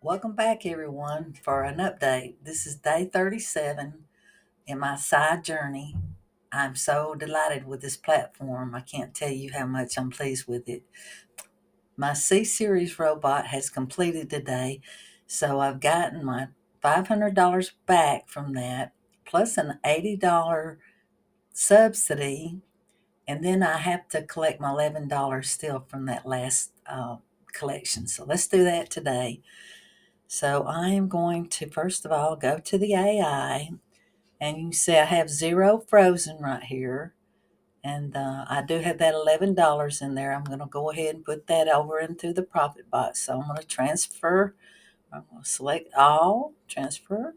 Welcome back, everyone, for an update. This is day 37 in my side journey. I'm so delighted with this platform. I can't tell you how much I'm pleased with it. My C Series robot has completed today, so I've gotten my $500 back from that, plus an $80 subsidy, and then I have to collect my $11 still from that last collection. So let's do that today. So I am going to, first of all, go to the AI, and you can see I have zero frozen right here. And I do have that $11 in there. I'm going to go ahead and put that over into the profit box. So I'm going to transfer. I'm going to select all, transfer.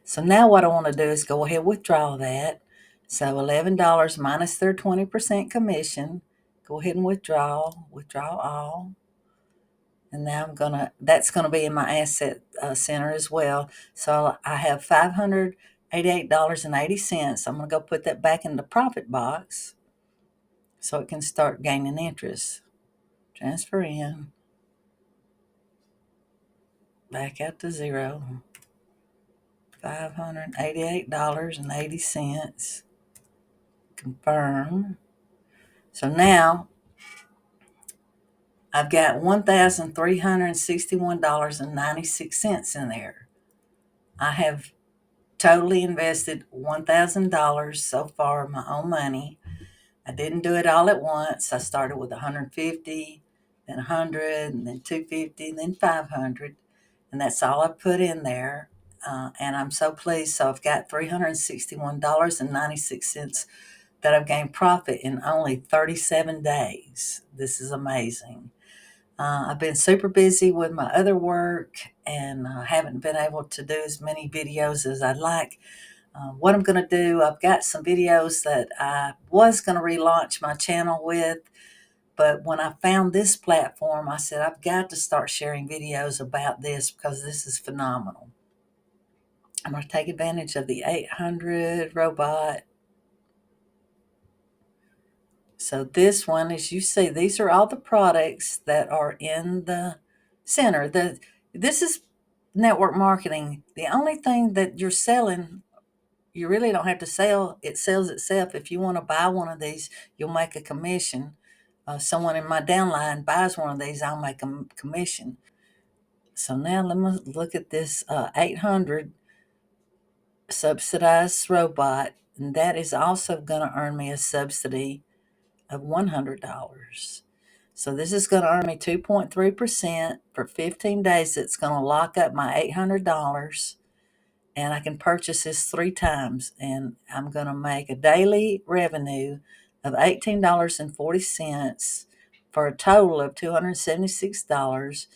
So now what I want to do is go ahead and withdraw that. So $11 minus their 20% commission. Go ahead and withdraw all. And now that's gonna be in my asset center as well. So I have $588.80. I'm gonna go put that back in the profit box so it can start gaining interest. Transfer in, back out to zero. $588.80. Confirm. So now I've got $1,361.96 in there. I have totally invested $1,000 so far of my own money. I didn't do it all at once. I started with 150, then 100, and then 250, and then 500, and that's all I put in there. And I'm so pleased. So I've got $361.96 that I've gained profit in only 37 days. This is amazing. I've been super busy with my other work and haven't been able to do as many videos as I'd like. What I'm going to do, I've got some videos that I was going to relaunch my channel with, but when I found this platform, I said, I've got to start sharing videos about this because this is phenomenal. I'm going to take advantage of the 800 robot. So this one, as you see, these are all the products that are in the center. This is network marketing. The only thing that you're selling, you really don't have to sell. It sells itself. If you want to buy one of these, you'll make a commission. Someone in my downline buys one of these, I'll make a commission. So now let me look at this 800 subsidized robot, and that is also going to earn me a subsidy of $100. So this is going to earn me 2.3% for 15 days. It's going to lock up my $800, and I can purchase this 3 times, and I'm going to make a daily revenue of $18.40 for a total of $276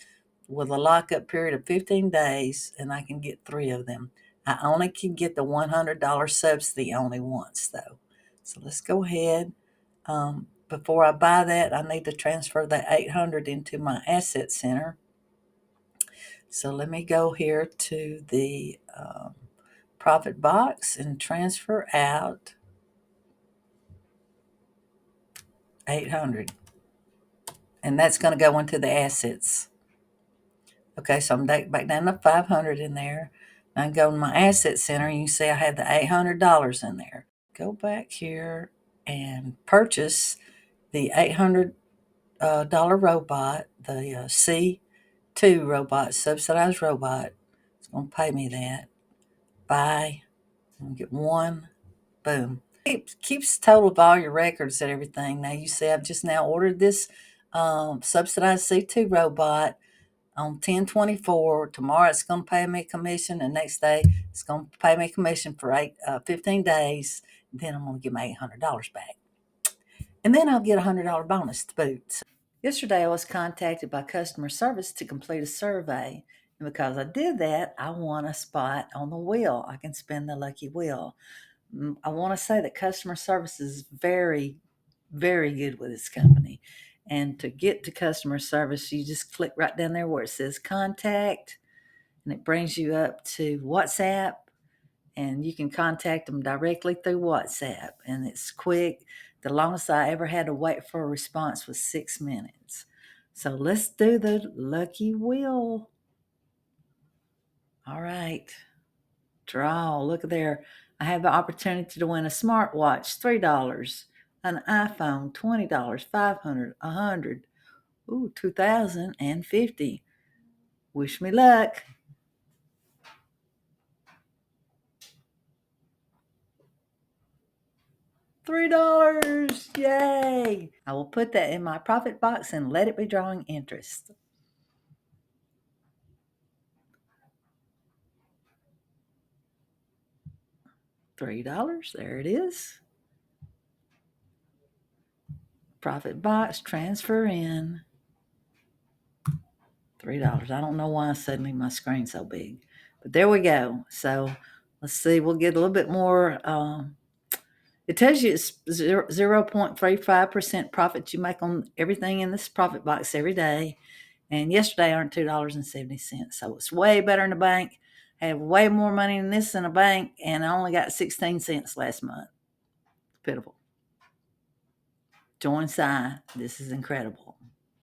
with a lockup period of 15 days, and I can get 3 of them. I only can get the $100 subsidy only once, though. So let's go ahead. Before I buy that, I need to transfer that 800 into my asset center. So let me go here to the profit box and transfer out 800. And that's going to go into the assets. Okay, so I'm back down to 500 in there. I can go to my asset center, and you see I have the $800 in there. Go back here and purchase the $800 robot, the C2 robot, subsidized robot. It's going to pay me that. Buy. I'm going to get one. Boom. Keeps total of all your records and everything. Now you see I've just now ordered this subsidized C2 robot on 10/24. Tomorrow it's going to pay me a commission. The next day it's going to pay me a commission for 15 days. Then I'm going to get my $800 back. And then I'll get a $100 bonus to boot. Yesterday I was contacted by customer service to complete a survey. And because I did that, I won a spot on the wheel. I can spin the lucky wheel. I want to say that customer service is very, very good with this company. And to get to customer service, you just click right down there where it says contact, and it brings you up to WhatsApp, and you can contact them directly through WhatsApp. And it's quick. The longest I ever had to wait for a response was 6 minutes. So let's do the lucky wheel. All right. Draw. Look there. I have the opportunity to win a smartwatch, $3. An iPhone, $20. 500, 100. Ooh, 2,050. Wish me luck. $3. Yay. I will put that in my profit box and let it be drawing interest. $3. There it is. Profit box, transfer in. $3. I don't know why suddenly my screen's so big, but there we go. So let's see. We'll get a little bit more. It tells you it's 0.35% profit you make on everything in this profit box every day. And yesterday I earned $2.70. So it's way better in the bank. I have way more money in this in a bank, and I only got 16 cents last month. Pitiful. Join TSAI. This is incredible.